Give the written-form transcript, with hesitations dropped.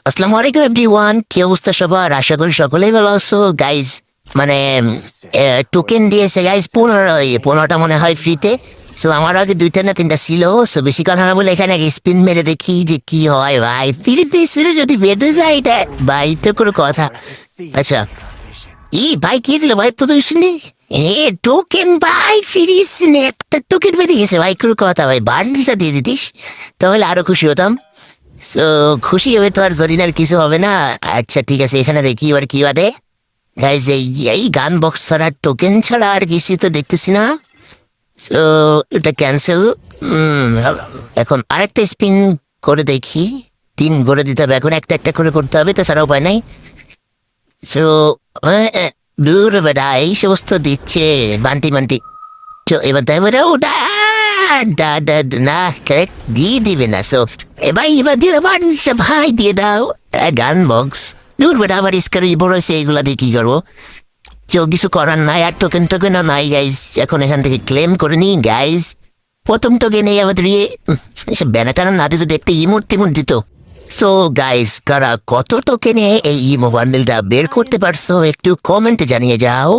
আসসালামু আলাইকুম এভরিওয়ান, কি অবস্থা সবার? আশা করি সকলেই ভালো আছো গাইজ। মানে টোকেন দিয়েছে গাইজ 15টা মনে হয় ফ্রিতে। সো আমার আগে 2টা না 3টা ছিল। সো বেশি কথা না বলে এখানে স্পিন মেরে দেখি যে কি হয় ভাই। ফ্রিতে স্পিনে যদি বেঁধে যায় এটা ভাই তো কোনো কথা। আচ্ছা, ভাই কি দিল ভাই প্রদর্শনী? টোকেন ভাই ফিরিস একটা টোকেন বেঁধে গেছে ভাই, কোনো কথা ভাই। বান্ডিলটা দিয়ে দিতিস তাহলে আরো খুশি হতাম। সো খুশি হবে তো আর জরিনার কিছু হবে না। আচ্ছা ঠিক আছে, এখানে দেখি এবার কি বাদে। গাইজ এই গান বক্স ছাড়া টোকেন ছাড়া আর কিছু তো দেখতেছি না। সো এটা ক্যান্সেল। এখন আরেকটা স্পিন করে দেখি। 3 করে দিতে হবে এখন, একটা একটা করে করতে হবে, তাছাড়া উপায় নাই। সো দূর বেটা, এই সমস্ত দিচ্ছে বান্টি মান্টি। তো এবার দেবে না ওটা, না কারেক্ট দিয়ে দিবে না। সো এবার দিয়ে দাও ভাই, দিয়ে দাও গান বক্স। দূর বেটা, আবার স্কার বড় হয়েছে, এগুলা দিয়ে কি করবো? কেউ কিছু করার নাই, আর টোকেন টোকেনও নাই গাইজ। এখন এখান থেকে ক্লেম করে নি গাইজ। প্রথম টোকেন আমাদের এসব ব্যানাটানা না দিয়ে যদি একটা ইমোট টিমোট দিত। সো গাইজ, কারা কত টোকেনে এই ইমো বান্ডেলটা বের করতে পারছো একটু কমেন্টে জানিয়ে যাও।